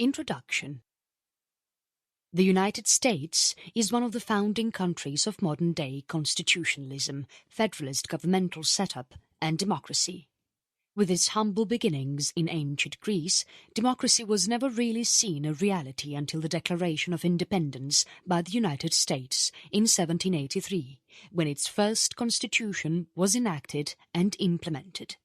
Introduction. The United States is one of the founding countries of modern-day constitutionalism, federalist governmental setup and democracy. With its humble beginnings in ancient Greece, democracy was never really seen a reality until the Declaration of Independence by the United States in 1783, when its first constitution was enacted and implemented.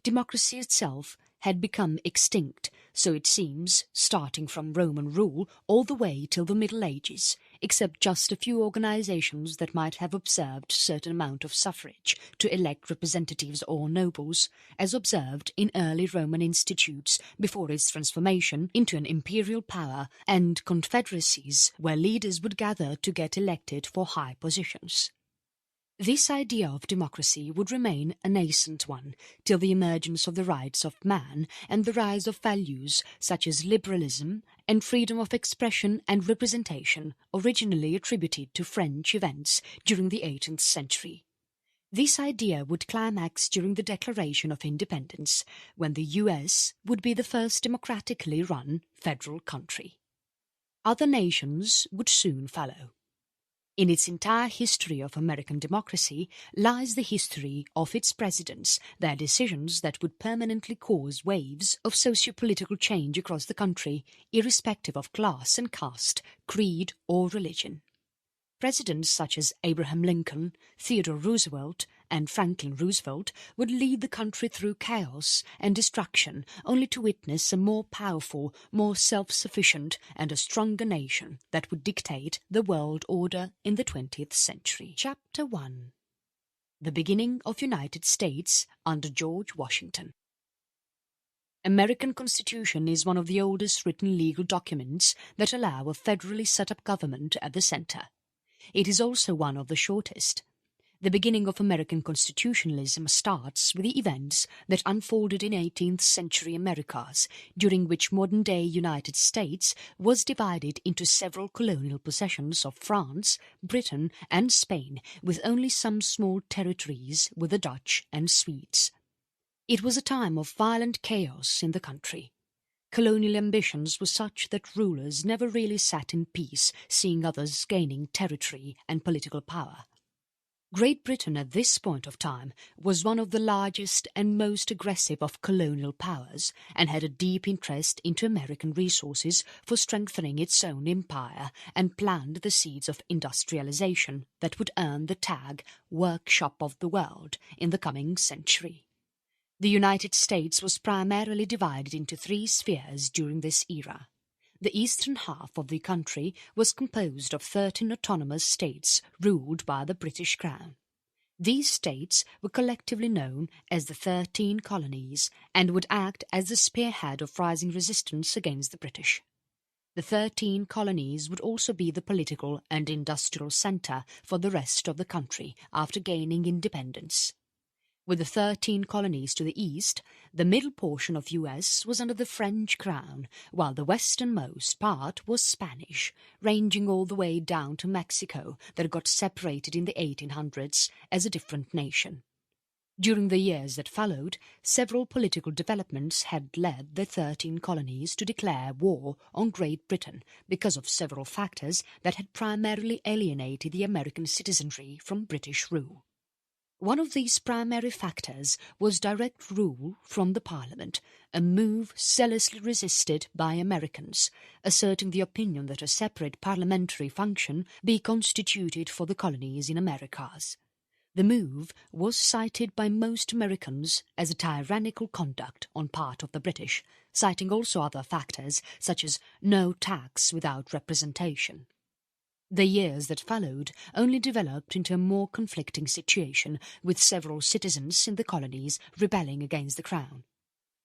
Democracy itself had become extinct, so it seems, starting from Roman rule all the way till the Middle Ages, except just a few organizations that might have observed certain amount of suffrage to elect representatives or nobles, as observed in early Roman institutes before its transformation into an imperial power, and confederacies where leaders would gather to get elected for high positions. This idea of democracy would remain a nascent one till the emergence of the rights of man and the rise of values such as liberalism and freedom of expression and representation, originally attributed to French events during the 18th century. This idea would climax during the Declaration of Independence, when the US would be the first democratically run federal country. Other nations would soon follow. In its entire history of American democracy lies the history of its presidents, their decisions that would permanently cause waves of socio-political change across the country, irrespective of class and caste, creed or religion. Presidents such as Abraham Lincoln, Theodore Roosevelt and Franklin Roosevelt would lead the country through chaos and destruction, only to witness a more powerful, more self-sufficient and a stronger nation that would dictate the world order in the 20th century. Chapter 1. The beginning of United States under George Washington. American Constitution is one of the oldest written legal documents that allow a federally set-up government at the center. It is also one of the shortest. The beginning of American constitutionalism starts with the events that unfolded in 18th century Americas, during which modern-day United States was divided into several colonial possessions of France, Britain and Spain, with only some small territories with the Dutch and Swedes. It was a time of violent chaos in the country. Colonial ambitions were such that rulers never really sat in peace, seeing others gaining territory and political power. Great Britain at this point of time was one of the largest and most aggressive of colonial powers, and had a deep interest into American resources for strengthening its own empire, and planned the seeds of industrialization that would earn the tag "Workshop of the World" in the coming century. The United States was primarily divided into three spheres during this era. The eastern half of the country was composed of 13 autonomous states ruled by the British Crown. These states were collectively known as the 13 colonies and would act as the spearhead of rising resistance against the British. The 13 colonies would also be the political and industrial centre for the rest of the country after gaining independence. With the 13 colonies to the east, the middle portion of US was under the French crown, while the westernmost part was Spanish, ranging all the way down to Mexico that got separated in the 1800s as a different nation. During the years that followed, several political developments had led the 13 colonies to declare war on Great Britain because of several factors that had primarily alienated the American citizenry from British rule. One of these primary factors was direct rule from the Parliament, a move zealously resisted by Americans, asserting the opinion that a separate parliamentary function be constituted for the colonies in Americas. The move was cited by most Americans as a tyrannical conduct on part of the British, citing also other factors such as no tax without representation. The years that followed only developed into a more conflicting situation, with several citizens in the colonies rebelling against the Crown.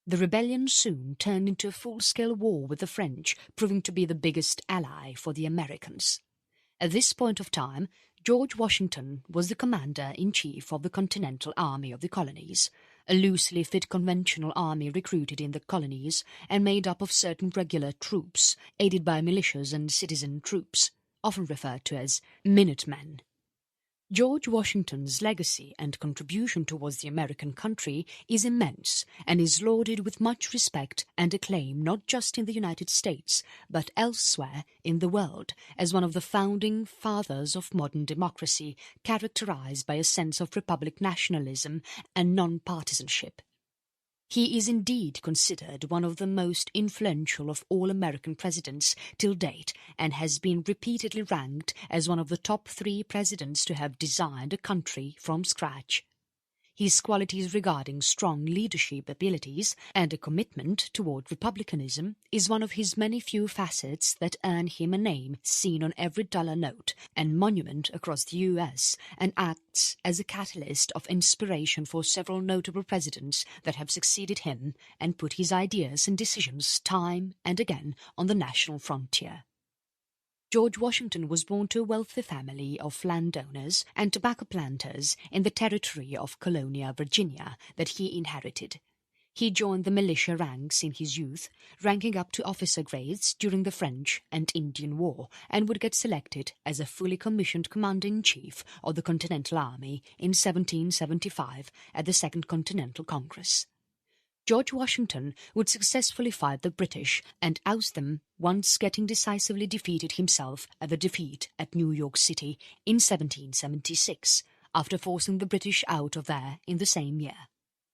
The rebellion soon turned into a full-scale war with the French, proving to be the biggest ally for the Americans. At this point of time, George Washington was the commander-in-chief of the Continental Army of the Colonies, a loosely fit conventional army recruited in the colonies and made up of certain regular troops, aided by militias and citizen troops, often referred to as Minutemen. George Washington's legacy and contribution towards the American country is immense and is lauded with much respect and acclaim not just in the United States but elsewhere in the world as one of the founding fathers of modern democracy, characterized by a sense of republic nationalism and non-partisanship. He is indeed considered one of the most influential of all American presidents till date and has been repeatedly ranked as one of the top 3 presidents to have designed a country from scratch. His qualities regarding strong leadership abilities and a commitment toward republicanism is one of his many few facets that earn him a name seen on every dollar note and monument across the US, and acts as a catalyst of inspiration for several notable presidents that have succeeded him and put his ideas and decisions time and again on the national frontier. George Washington was born to a wealthy family of landowners and tobacco planters in the territory of Colonia, Virginia, that he inherited. He joined the militia ranks in his youth, ranking up to officer grades during the French and Indian War, and would get selected as a fully commissioned commander-in-chief of the Continental Army in 1775 at the Second Continental Congress. George Washington would successfully fight the British and oust them, once getting decisively defeated himself at the defeat at New York City in 1776, after forcing the British out of there in the same year.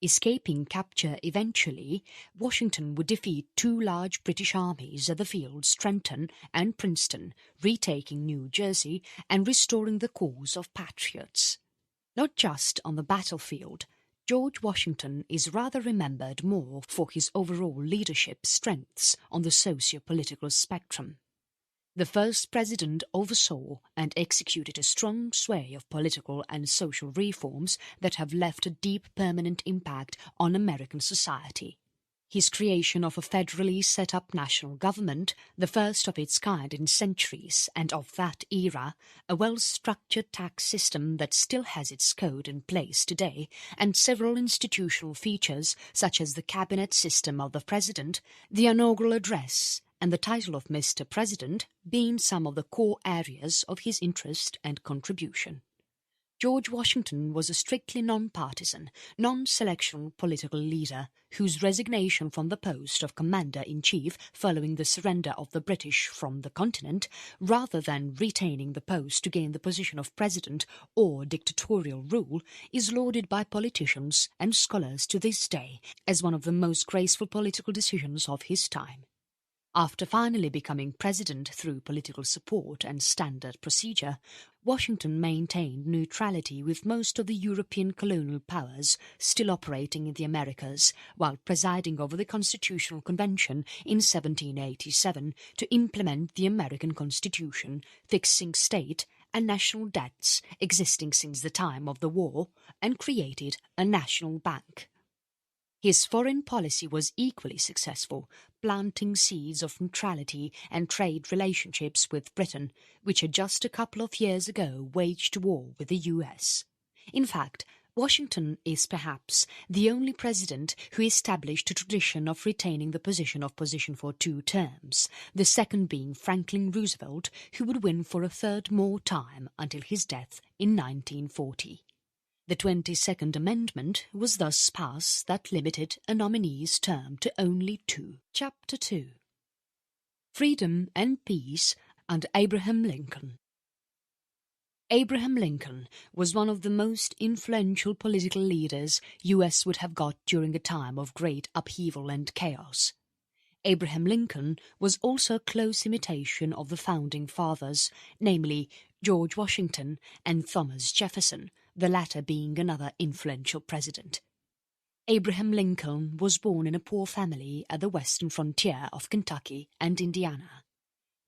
Escaping capture eventually, Washington would defeat 2 large British armies at the fields Trenton and Princeton, retaking New Jersey and restoring the cause of patriots. Not just on the battlefield, George Washington is rather remembered more for his overall leadership strengths on the socio-political spectrum. The first president oversaw and executed a strong sway of political and social reforms that have left a deep permanent impact on American society. His creation of a federally set-up national government, the first of its kind in centuries and of that era, a well-structured tax system that still has its code in place today, and several institutional features such as the cabinet system of the president, the inaugural address, and the title of Mr. President being some of the core areas of his interest and contribution. George Washington was a strictly non-partisan, non-selectional political leader whose resignation from the post of Commander-in-Chief following the surrender of the British from the continent, rather than retaining the post to gain the position of president or dictatorial rule, is lauded by politicians and scholars to this day as one of the most graceful political decisions of his time. After finally becoming president through political support and standard procedure, Washington maintained neutrality with most of the European colonial powers still operating in the Americas, while presiding over the Constitutional Convention in 1787 to implement the American Constitution, fixing state and national debts existing since the time of the war, and created a national bank. His foreign policy was equally successful, planting seeds of neutrality and trade relationships with Britain, which had just a couple of years ago waged war with the US. In fact, Washington is perhaps the only president who established a tradition of retaining the position for 2 terms, the second being Franklin Roosevelt, who would win for a third more time until his death in 1940. The 22nd Amendment was thus passed that limited a nominee's term to only 2. Chapter 2. Freedom and Peace under Abraham Lincoln. Abraham Lincoln was one of the most influential political leaders US would have got during a time of great upheaval and chaos. Abraham Lincoln was also a close imitation of the Founding Fathers, namely George Washington and Thomas Jefferson, the latter being another influential president. Abraham Lincoln was born in a poor family at the western frontier of Kentucky and Indiana.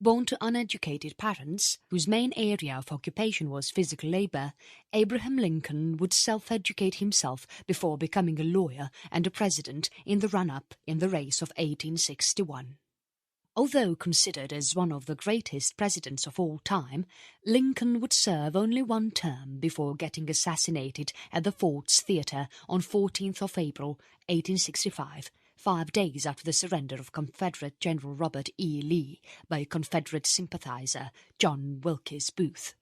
Born to uneducated parents, whose main area of occupation was physical labor, Abraham Lincoln would self-educate himself before becoming a lawyer and a president in the run-up in the race of 1861. Although considered as one of the greatest presidents of all time, Lincoln would serve only 1 term before getting assassinated at the Ford's Theatre on 14th of April, 1865, 5 days after the surrender of Confederate General Robert E. Lee by Confederate sympathizer John Wilkes Booth.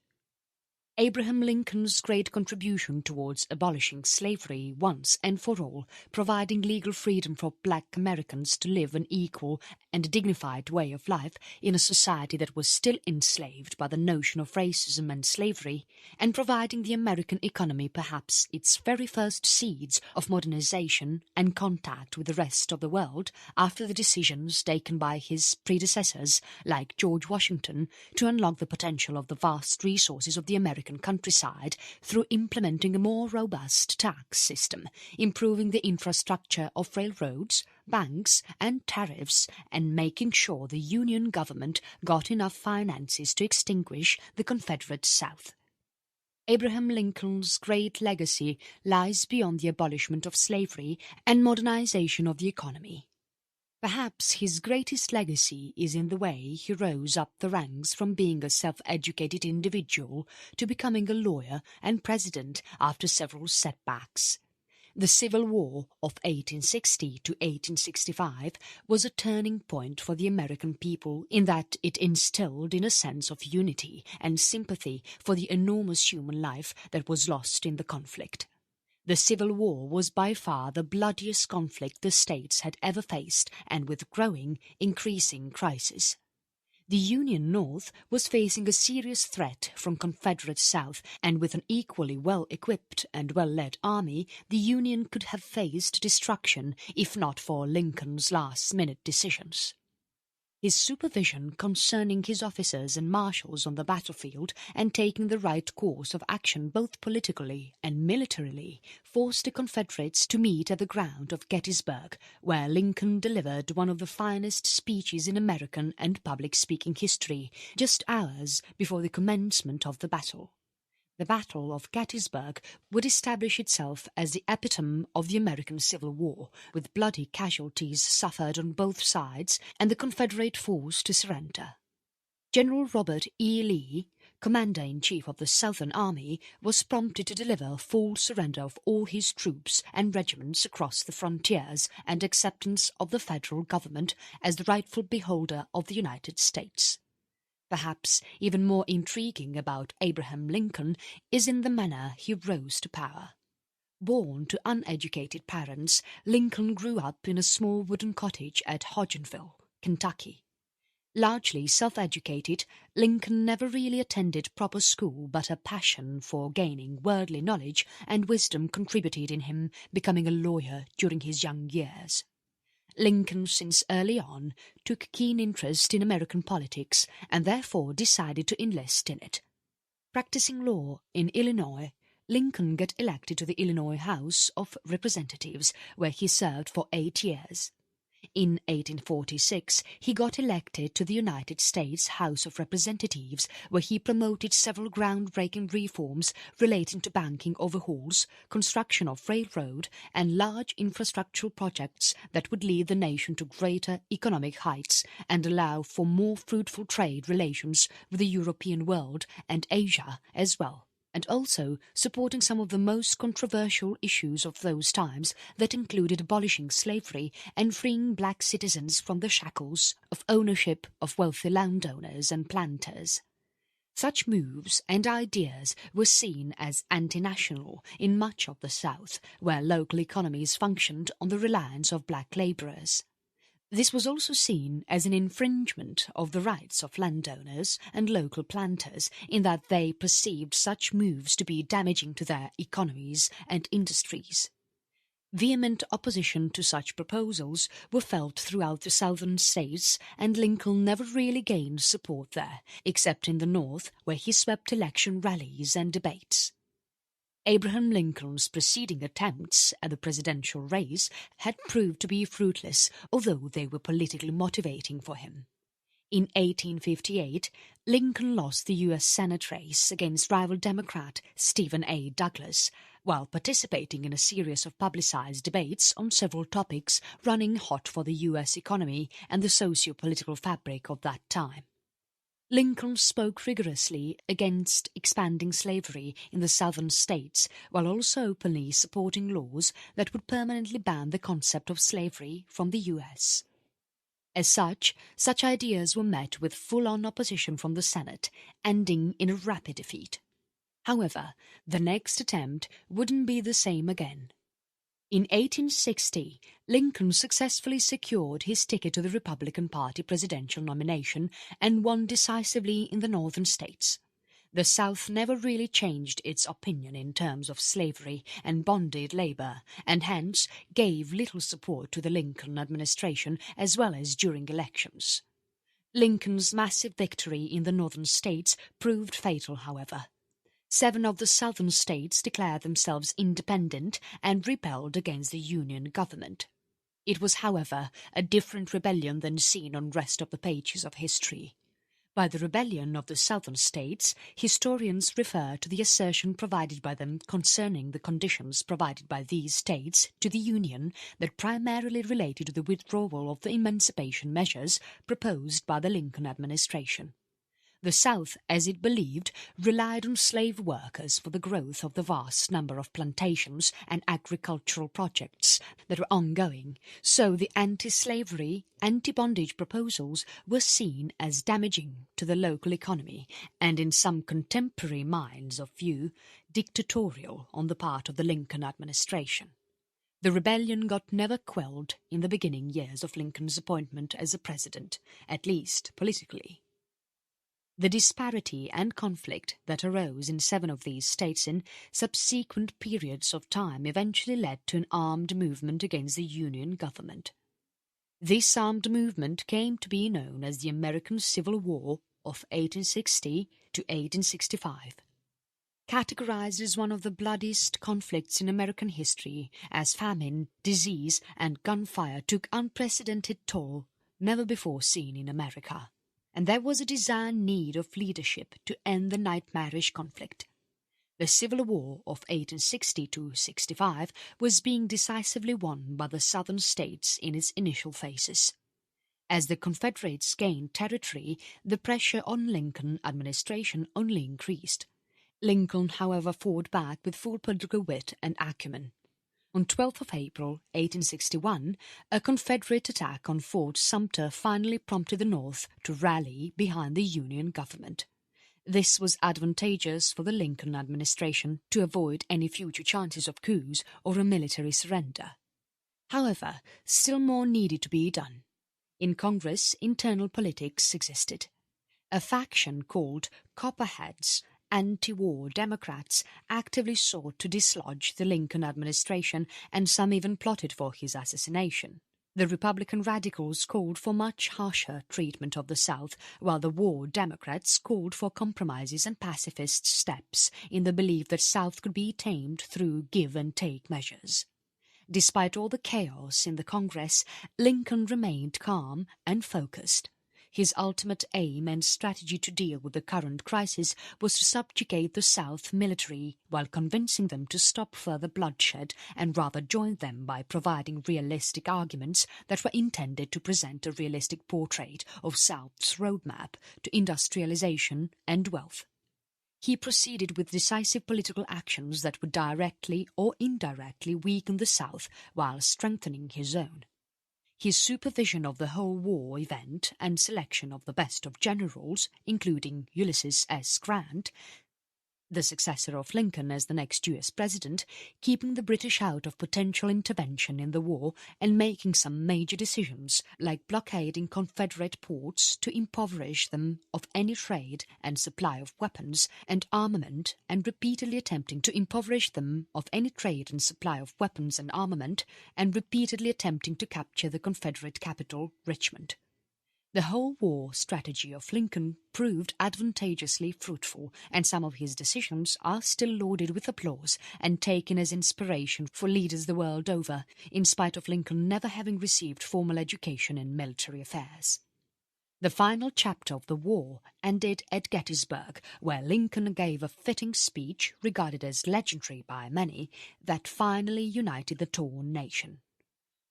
Abraham Lincoln's great contribution towards abolishing slavery once and for all, providing legal freedom for black Americans to live an equal and dignified way of life in a society that was still enslaved by the notion of racism and slavery, and providing the American economy perhaps its very first seeds of modernization and contact with the rest of the world after the decisions taken by his predecessors like George Washington to unlock the potential of the vast resources of the American countryside through implementing a more robust tax system, improving the infrastructure of railroads, banks and tariffs, and making sure the Union government got enough finances to extinguish the Confederate South. Abraham Lincoln's great legacy lies beyond the abolishment of slavery and modernization of the economy. Perhaps his greatest legacy is in the way he rose up the ranks from being a self-educated individual to becoming a lawyer and president after several setbacks. The Civil War of 1860 to 1865 was a turning point for the American people in that it instilled in a sense of unity and sympathy for the enormous human life that was lost in the conflict. The Civil War was by far the bloodiest conflict the states had ever faced, and with growing, increasing crisis. The Union North was facing a serious threat from Confederate South, and with an equally well-equipped and well-led army, the Union could have faced destruction if not for Lincoln's last-minute decisions. His supervision concerning his officers and marshals on the battlefield and taking the right course of action both politically and militarily forced the Confederates to meet at the ground of Gettysburg, where Lincoln delivered one of the finest speeches in American and public-speaking history, just hours before the commencement of the battle. The Battle of Gettysburg would establish itself as the epitome of the American Civil War, with bloody casualties suffered on both sides and the Confederate force to surrender. General Robert E. Lee, Commander-in-Chief of the Southern Army, was prompted to deliver full surrender of all his troops and regiments across the frontiers and acceptance of the federal government as the rightful beholder of the United States. Perhaps even more intriguing about Abraham Lincoln is in the manner he rose to power. Born to uneducated parents, Lincoln grew up in a small wooden cottage at Hodgenville, Kentucky. Largely self-educated, Lincoln never really attended proper school, but a passion for gaining worldly knowledge and wisdom contributed in him becoming a lawyer during his young years. Lincoln, since early on, took keen interest in American politics and therefore decided to enlist in it. Practicing law in Illinois, Lincoln got elected to the Illinois House of Representatives, where he served for 8 years. In 1846, he got elected to the United States House of Representatives, where he promoted several groundbreaking reforms relating to banking overhauls, construction of railroad, and large infrastructural projects that would lead the nation to greater economic heights and allow for more fruitful trade relations with the European world and Asia as well, and also supporting some of the most controversial issues of those times that included abolishing slavery and freeing black citizens from the shackles of ownership of wealthy landowners and planters. Such moves and ideas were seen as anti-national in much of the South, where local economies functioned on the reliance of black labourers. This was also seen as an infringement of the rights of landowners and local planters in that they perceived such moves to be damaging to their economies and industries. Vehement opposition to such proposals were felt throughout the southern states, and Lincoln never really gained support there, except in the North, where he swept election rallies and debates. Abraham Lincoln's preceding attempts at the presidential race had proved to be fruitless, although they were politically motivating for him. In 1858, Lincoln lost the U.S. Senate race against rival Democrat Stephen A. Douglas, while participating in a series of publicized debates on several topics running hot for the U.S. economy and the socio-political fabric of that time. Lincoln spoke rigorously against expanding slavery in the southern states, while also openly supporting laws that would permanently ban the concept of slavery from the U.S. As such ideas were met with full-on opposition from the Senate, ending in a rapid defeat. However, the next attempt wouldn't be the same again. In 1860, Lincoln successfully secured his ticket to the Republican Party presidential nomination and won decisively in the northern states. The South never really changed its opinion in terms of slavery and bonded labor, and hence gave little support to the Lincoln administration as well as during elections. Lincoln's massive victory in the northern states proved fatal, however. 7 of the southern states declared themselves independent and rebelled against the Union government. It was, however, a different rebellion than seen on the rest of the pages of history. By the rebellion of the southern states, historians refer to the assertion provided by them concerning the conditions provided by these states to the Union that primarily related to the withdrawal of the emancipation measures proposed by the Lincoln administration. The South, as it believed, relied on slave workers for the growth of the vast number of plantations and agricultural projects that were ongoing, so the anti-slavery, anti-bondage proposals were seen as damaging to the local economy and, in some contemporary minds of view, dictatorial on the part of the Lincoln administration. The rebellion got never quelled in the beginning years of Lincoln's appointment as a president, at least politically. The disparity and conflict that arose in 7 of these states in subsequent periods of time eventually led to an armed movement against the Union government. This armed movement came to be known as the American Civil War of 1860 to 1865. Categorized as one of the bloodiest conflicts in American history, as famine, disease and gunfire took unprecedented toll never before seen in America. And there was a dire need of leadership to end the nightmarish conflict. The Civil War of 1860 to 65 was being decisively won by the southern states in its initial phases. As the Confederates gained territory, the pressure on Lincoln administration only increased. Lincoln, however, fought back with full political wit and acumen. On 12th of April 1861, a Confederate attack on Fort Sumter finally prompted the North to rally behind the Union government. This was advantageous for the Lincoln administration to avoid any future chances of coups or a military surrender. However, still more needed to be done. In Congress, internal politics existed. A faction called Copperheads, anti-war Democrats, actively sought to dislodge the Lincoln administration, and some even plotted for his assassination. The Republican radicals called for much harsher treatment of the South, while the war Democrats called for compromises and pacifist steps in the belief that South could be tamed through give-and-take measures. Despite all the chaos in the Congress, Lincoln remained calm and focused. His ultimate aim and strategy to deal with the current crisis was to subjugate the South military while convincing them to stop further bloodshed and rather join them by providing realistic arguments that were intended to present a realistic portrait of South's roadmap to industrialization and wealth. He proceeded with decisive political actions that would directly or indirectly weaken the South while strengthening his own. His supervision of the whole war event and selection of the best of generals, including Ulysses S. Grant, the successor of Lincoln as the next U.S. president, keeping the British out of potential intervention in the war and making some major decisions, like blockading Confederate ports to impoverish them of any trade and supply of weapons and armament, and repeatedly attempting to impoverish them of any trade and supply of weapons and armament, and repeatedly attempting to capture the Confederate capital, Richmond. The whole war strategy of Lincoln proved advantageously fruitful, and some of his decisions are still lauded with applause and taken as inspiration for leaders the world over, in spite of Lincoln never having received formal education in military affairs. The final chapter of the war ended at Gettysburg, where Lincoln gave a fitting speech, regarded as legendary by many, that finally united the torn nation.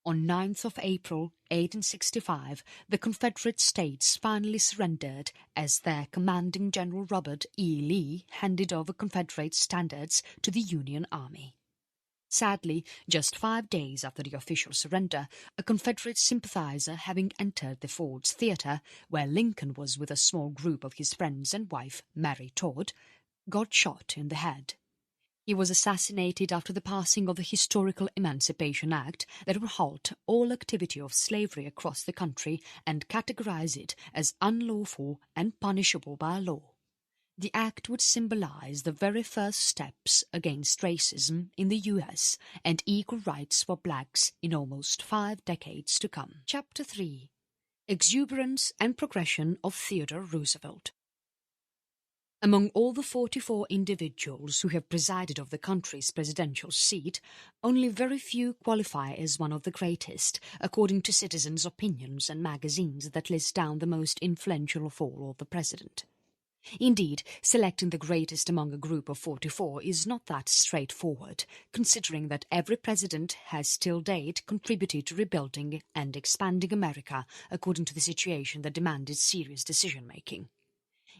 On 9th of April 1865, the Confederate States finally surrendered as their commanding General Robert E. Lee handed over Confederate standards to the Union Army. Sadly, just 5 days after the official surrender, a Confederate sympathizer having entered the Ford's Theatre, where Lincoln was with a small group of his friends and wife, Mary Todd, got shot in the head. He was assassinated after the passing of the historical Emancipation Act that would halt all activity of slavery across the country and categorize it as unlawful and punishable by law. The act would symbolize the very first steps against racism in the US and equal rights for blacks in almost 5 decades to come. Chapter 3: Exuberance and Progression of Theodore Roosevelt. Among all the 44 individuals who have presided over the country's presidential seat, only very few qualify as one of the greatest, according to citizens' opinions and magazines that list down the most influential of all of the president. Indeed, selecting the greatest among a group of 44 is not that straightforward, considering that every president has till date contributed to rebuilding and expanding America according to the situation that demanded serious decision-making.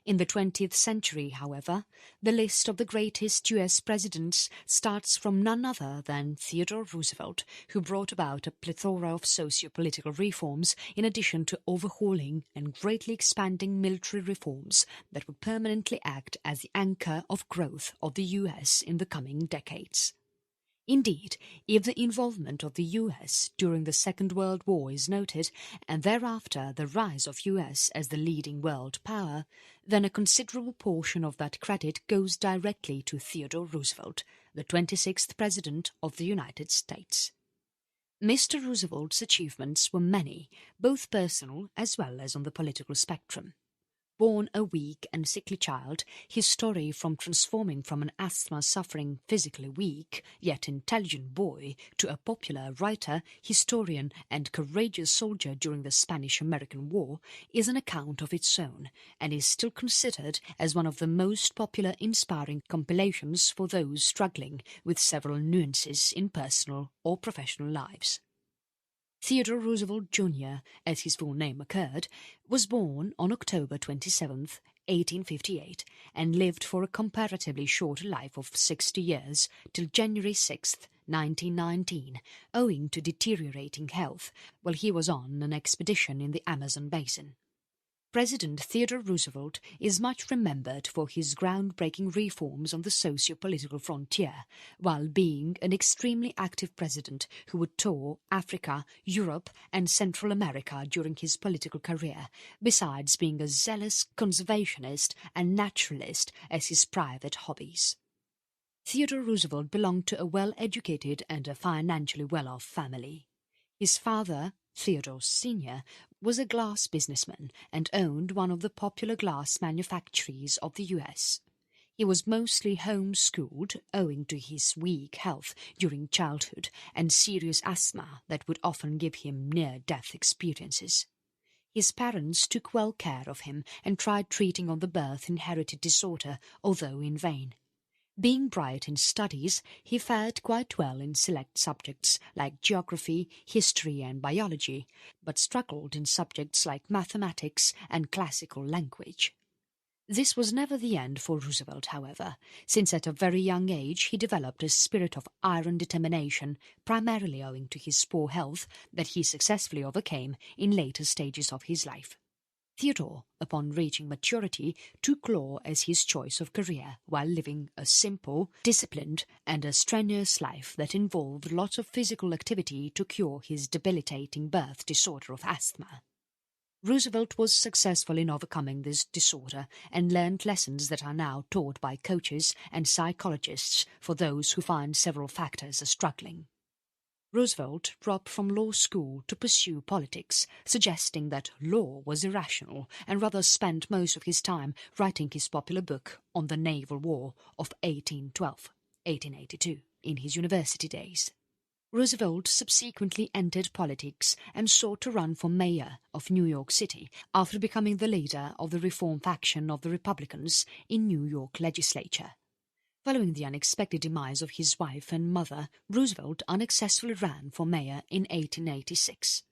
In the 20th century, however, the list of the greatest US presidents starts from none other than Theodore Roosevelt, who brought about a plethora of socio-political reforms in addition to overhauling and greatly expanding military reforms that would permanently act as the anchor of growth of the US in the coming decades. Indeed, if the involvement of the US during the Second World War is noted, and thereafter the rise of US as the leading world power, then a considerable portion of that credit goes directly to Theodore Roosevelt, the 26th President of the United States. Mr. Roosevelt's achievements were many, both personal as well as on the political spectrum. Born a weak and sickly child, his story from transforming from an asthma-suffering, physically weak, yet intelligent boy to a popular writer, historian and courageous soldier during the Spanish-American War is an account of its own, and is still considered as one of the most popular inspiring compilations for those struggling with several nuances in personal or professional lives. Theodore Roosevelt Jr., as his full name occurred, was born on October 27, 1858, and lived for a comparatively short life of 60 years till January 6, 1919, owing to deteriorating health while he was on an expedition in the Amazon basin. President Theodore Roosevelt is much remembered for his groundbreaking reforms on the socio-political frontier, while being an extremely active president who would tour Africa, Europe and Central America during his political career, besides being a zealous conservationist and naturalist as his private hobbies. Theodore Roosevelt belonged to a well-educated and a financially well-off family. His father, Theodore Sr., was a glass businessman and owned one of the popular glass manufactories of the US. He was mostly home-schooled owing to his weak health during childhood and serious asthma that would often give him near-death experiences. His parents took well care of him and tried treating on the birth inherited disorder, although in vain. Being bright in studies, he fared quite well in select subjects like geography, history and biology, but struggled in subjects like mathematics and classical language. This was never the end for Roosevelt, however, since at a very young age he developed a spirit of iron determination, primarily owing to his poor health that he successfully overcame in later stages of his life. Theodore, upon reaching maturity, took law as his choice of career while living a simple, disciplined and a strenuous life that involved lots of physical activity to cure his debilitating birth disorder of asthma. Roosevelt was successful in overcoming this disorder and learned lessons that are now taught by coaches and psychologists for those who find several factors are struggling. Roosevelt dropped from law school to pursue politics, suggesting that law was irrational, and rather spent most of his time writing his popular book on the Naval War of 1812-1882 in his university days. Roosevelt subsequently entered politics and sought to run for mayor of New York City after becoming the leader of the reform faction of the Republicans in New York legislature. Following the unexpected demise of his wife and mother, Roosevelt unsuccessfully ran for mayor in 1886.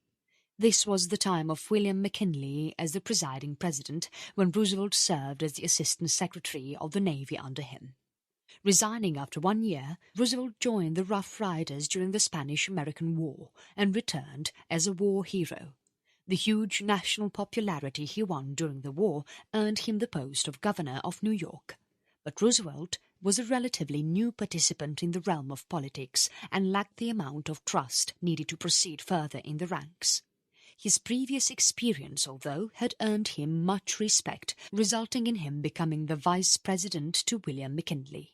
This was the time of William McKinley as the presiding president, when Roosevelt served as the Assistant Secretary of the Navy under him. Resigning after 1 year, Roosevelt joined the Rough Riders during the Spanish-American War and returned as a war hero. The huge national popularity he won during the war earned him the post of Governor of New York. But Roosevelt was a relatively new participant in the realm of politics and lacked the amount of trust needed to proceed further in the ranks. His previous experience, although, had earned him much respect, resulting in him becoming the vice president to William McKinley.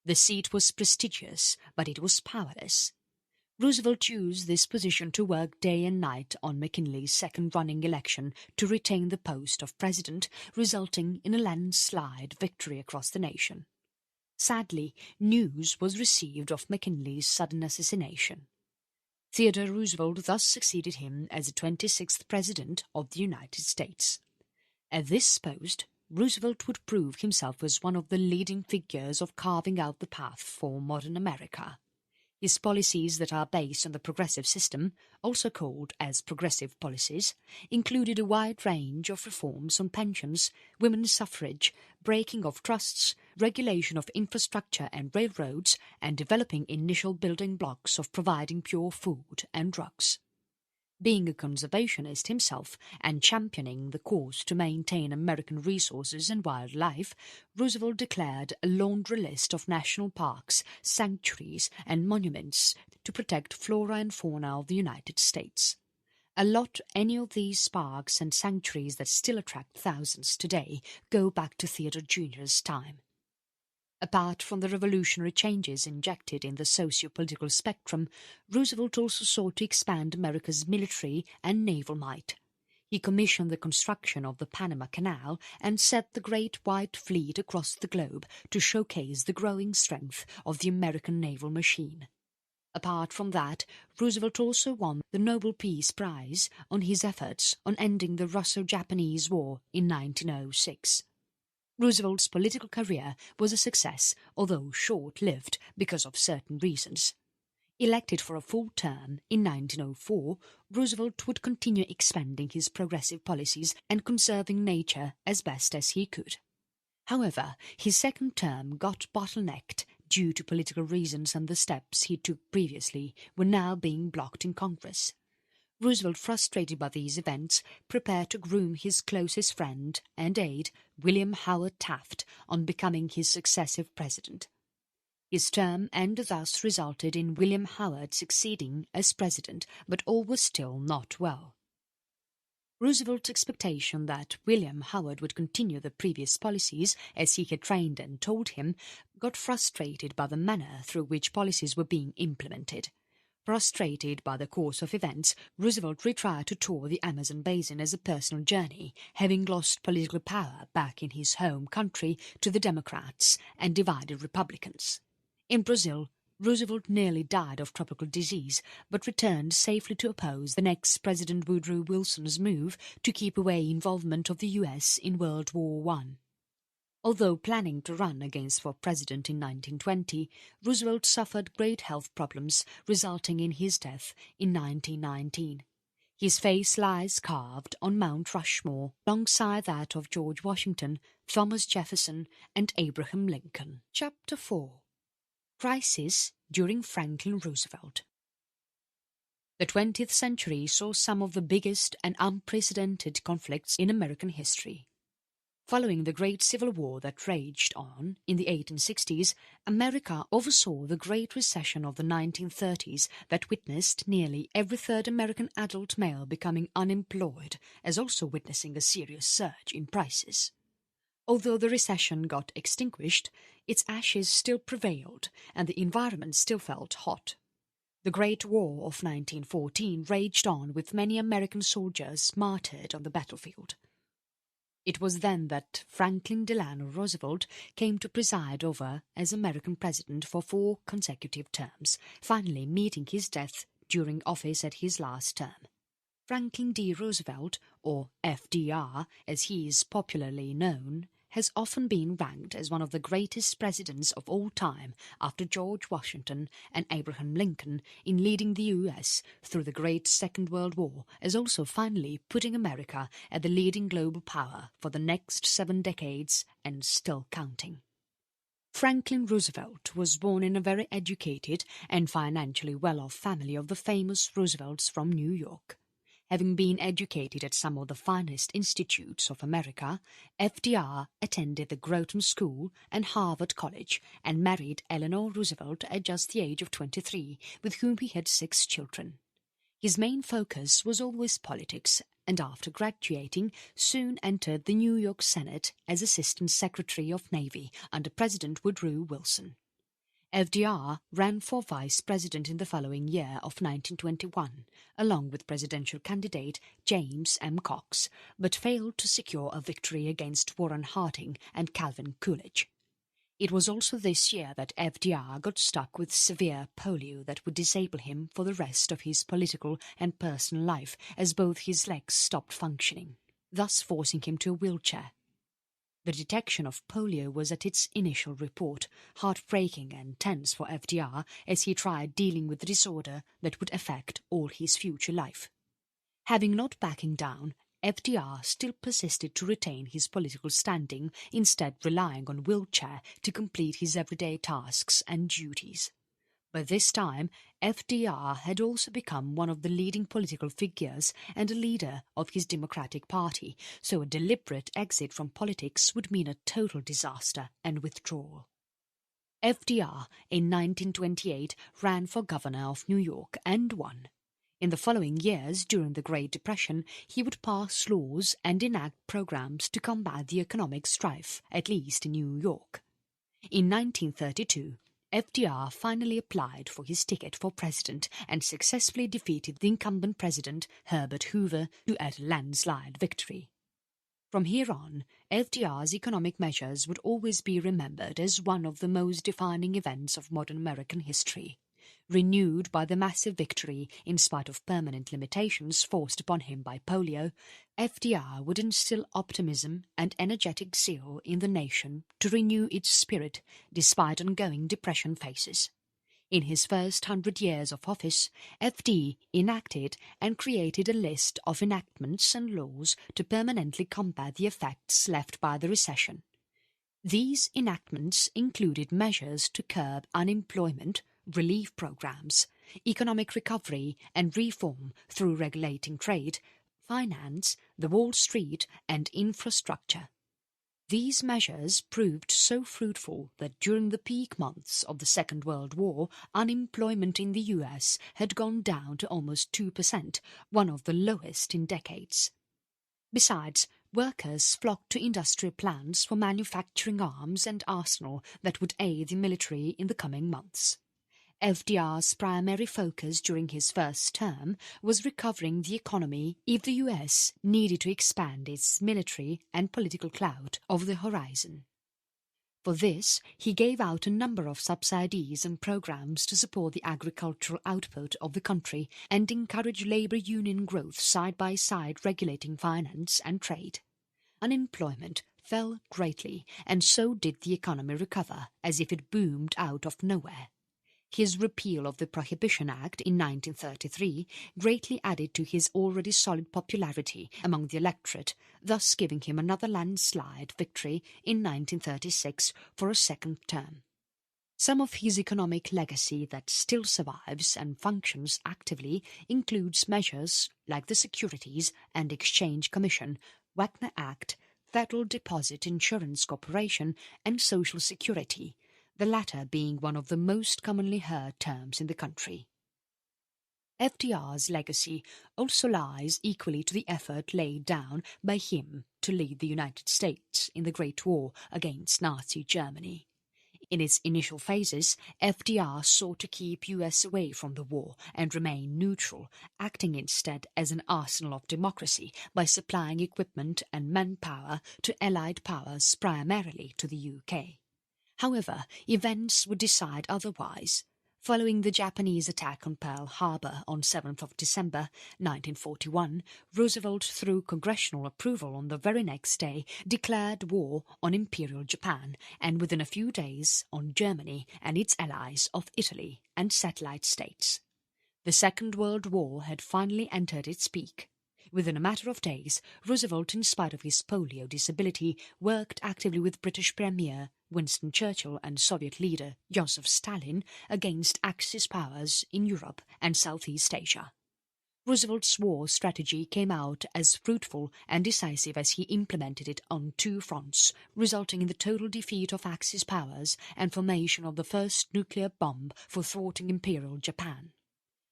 The seat was prestigious, but it was powerless. Roosevelt used this position to work day and night on McKinley's second running election to retain the post of president, resulting in a landslide victory across the nation. Sadly, news was received of McKinley's sudden assassination. Theodore Roosevelt thus succeeded him as the 26th President of the United States. At this post, Roosevelt would prove himself as one of the leading figures of carving out the path for modern America. His policies that are based on the progressive system, also called as progressive policies, included a wide range of reforms on pensions, women's suffrage, breaking of trusts, regulation of infrastructure and railroads, and developing initial building blocks of providing pure food and drugs. Being a conservationist himself and championing the cause to maintain American resources and wildlife, Roosevelt declared a laundry list of national parks, sanctuaries and monuments to protect flora and fauna of the United States. A lot any of these parks and sanctuaries that still attract thousands today go back to Theodore Jr.'s time. Apart from the revolutionary changes injected in the socio-political spectrum, Roosevelt also sought to expand America's military and naval might. He commissioned the construction of the Panama Canal and set the Great White Fleet across the globe to showcase the growing strength of the American naval machine. Apart from that, Roosevelt also won the Nobel Peace Prize on his efforts on ending the Russo-Japanese War in 1906. Roosevelt's political career was a success, although short-lived because of certain reasons. Elected for a full term in 1904, Roosevelt would continue expanding his progressive policies and conserving nature as best as he could. However, his second term got bottlenecked due to political reasons, and the steps he took previously were now being blocked in Congress. Roosevelt, frustrated by these events, prepared to groom his closest friend and aide, William Howard Taft, on becoming his successive president. His term ended thus resulted in William Howard succeeding as president, but all was still not well. Roosevelt's expectation that William Howard would continue the previous policies as he had trained and told him got frustrated by the manner through which policies were being implemented. Frustrated by the course of events, Roosevelt retired to tour the Amazon basin as a personal journey, having lost political power back in his home country to the Democrats and divided Republicans. In Brazil, Roosevelt nearly died of tropical disease, but returned safely to oppose the next President Woodrow Wilson's move to keep away involvement of the US in World War I. Although planning to run against for president in 1920, Roosevelt suffered great health problems, resulting in his death in 1919. His face lies carved on Mount Rushmore alongside that of George Washington, Thomas Jefferson and Abraham Lincoln. Chapter 4. Crisis during Franklin Roosevelt. The 20th century saw some of the biggest and unprecedented conflicts in American history. Following the Great Civil War that raged on in the 1860s, America oversaw the Great Recession of the 1930s that witnessed nearly every third American adult male becoming unemployed, as also witnessing a serious surge in prices. Although the recession got extinguished, its ashes still prevailed and the environment still felt hot. The Great War of 1914 raged on with many American soldiers martyred on the battlefield. It was then that Franklin Delano Roosevelt came to preside over as American president for 4 consecutive terms, finally meeting his death during office at his last term. Franklin D. Roosevelt, or FDR as he is popularly known, has often been ranked as one of the greatest presidents of all time after George Washington and Abraham Lincoln in leading the US through the Great Second World War, as also finally putting America at the leading global power for the next 7 decades and still counting. Franklin Roosevelt was born in a very educated and financially well-off family of the famous Roosevelts from New York. Having been educated at some of the finest institutes of America, FDR attended the Groton School and Harvard College and married Eleanor Roosevelt at just the age of 23, with whom he had 6 children. His main focus was always politics, and after graduating, soon entered the New York Senate as Assistant Secretary of Navy under President Woodrow Wilson. FDR ran for vice president in the following year of 1921, along with presidential candidate James M. Cox, but failed to secure a victory against Warren Harding and Calvin Coolidge. It was also this year that FDR got stuck with severe polio that would disable him for the rest of his political and personal life, as both his legs stopped functioning, thus forcing him to a wheelchair. The detection of polio was at its initial report, heartbreaking and tense for FDR as he tried dealing with the disorder that would affect all his future life. Having not backing down, FDR still persisted to retain his political standing, instead relying on wheelchair to complete his everyday tasks and duties. By this time, FDR had also become one of the leading political figures and a leader of his Democratic Party, so a deliberate exit from politics would mean a total disaster and withdrawal. FDR in 1928 ran for governor of New York and won. In the following years, during the Great Depression, he would pass laws and enact programs to combat the economic strife, at least in New York. In 1932, FDR finally applied for his ticket for president and successfully defeated the incumbent president, Herbert Hoover, to a landslide victory. From here on, FDR's economic measures would always be remembered as one of the most defining events of modern American history. Renewed by the massive victory in spite of permanent limitations forced upon him by polio, FDR would instill optimism and energetic zeal in the nation to renew its spirit despite ongoing depression phases. In his first 100 years of office, FD enacted and created a list of enactments and laws to permanently combat the effects left by the recession. These enactments included measures to curb unemployment, relief programs, economic recovery and reform through regulating trade, finance, the Wall Street and infrastructure. These measures proved so fruitful that during the peak months of the Second World War, unemployment in the US had gone down to almost 2%, one of the lowest in decades. Besides, workers flocked to industrial plants for manufacturing arms and arsenal that would aid the military in the coming months. FDR's primary focus during his first term was recovering the economy if the US needed to expand its military and political clout over the horizon. For this, he gave out a number of subsidies and programs to support the agricultural output of the country and encourage labor union growth side by side regulating finance and trade. Unemployment fell greatly, and so did the economy recover, as if it boomed out of nowhere. His repeal of the Prohibition Act in 1933 greatly added to his already solid popularity among the electorate, thus giving him another landslide victory in 1936 for a second term. Some of his economic legacy that still survives and functions actively includes measures like the Securities and Exchange Commission, Wagner Act, Federal Deposit Insurance Corporation and Social Security, the latter being one of the most commonly heard terms in the country. FDR's legacy also lies equally to the effort laid down by him to lead the United States in the Great War against Nazi Germany. In its initial phases, FDR sought to keep US away from the war and remain neutral, acting instead as an arsenal of democracy by supplying equipment and manpower to Allied powers, primarily to the UK. However, events would decide otherwise. Following the Japanese attack on Pearl Harbor on 7th of December 1941, Roosevelt, through congressional approval on the very next day, declared war on Imperial Japan and within a few days on Germany and its allies of Italy and satellite states. The Second World War had finally entered its peak. Within a matter of days, Roosevelt, in spite of his polio disability, worked actively with British Premier Winston Churchill and Soviet leader Joseph Stalin against Axis powers in Europe and Southeast Asia. Roosevelt's war strategy came out as fruitful and decisive as he implemented it on two fronts, resulting in the total defeat of Axis powers and formation of the first nuclear bomb for thwarting Imperial Japan.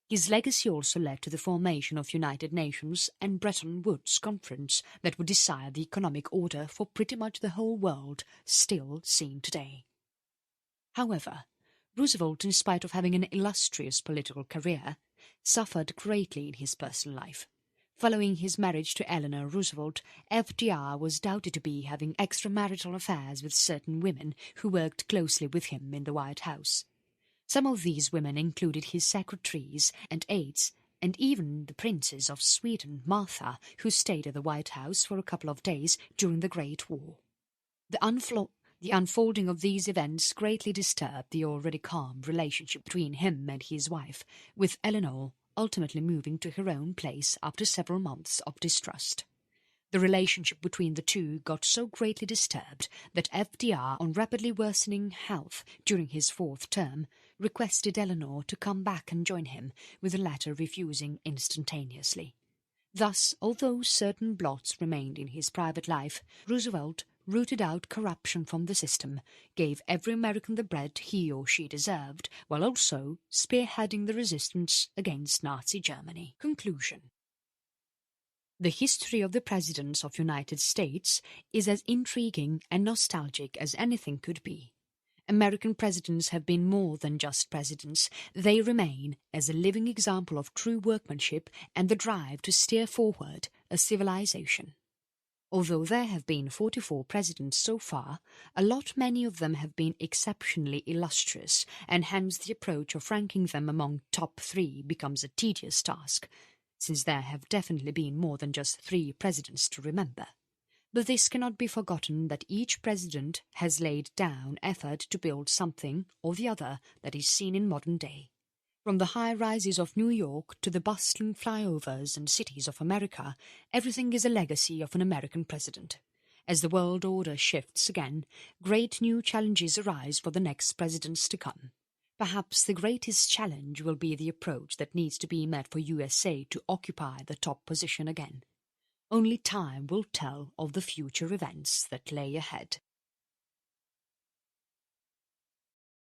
His legacy also led to the formation of United Nations and Bretton Woods Conference that would decide the economic order for pretty much the whole world, still seen today. However, Roosevelt, in spite of having an illustrious political career, suffered greatly in his personal life. Following his marriage to Eleanor Roosevelt, FDR was doubted to be having extramarital affairs with certain women who worked closely with him in the White House. Some of these women included his secretaries and aides, and even the Princess of Sweden, Martha, who stayed at the White House for a couple of days during the Great War. The unfolding of these events greatly disturbed the already calm relationship between him and his wife, with Eleanor ultimately moving to her own place after several months of distrust. The relationship between the two got so greatly disturbed that FDR, on rapidly worsening health during his fourth term, requested Eleanor to come back and join him, with the latter refusing instantaneously. Thus, although certain blots remained in his private life, Roosevelt rooted out corruption from the system, gave every American the bread he or she deserved, while also spearheading the resistance against Nazi Germany. Conclusion. The history of the presidents of the United States is as intriguing and nostalgic as anything could be. American presidents have been more than just presidents. They remain as a living example of true workmanship and the drive to steer forward a civilization. Although there have been 44 presidents so far, many of them have been exceptionally illustrious, and hence the approach of ranking them among top 3 becomes a tedious task, since there have definitely been more than just 3 presidents to remember. But this cannot be forgotten that each president has laid down effort to build something or the other that is seen in modern day. From the high-rises of New York to the bustling flyovers and cities of America, everything is a legacy of an American president. As the world order shifts again, great new challenges arise for the next presidents to come. Perhaps the greatest challenge will be the approach that needs to be met for USA to occupy the top position again. Only time will tell of the future events that lay ahead.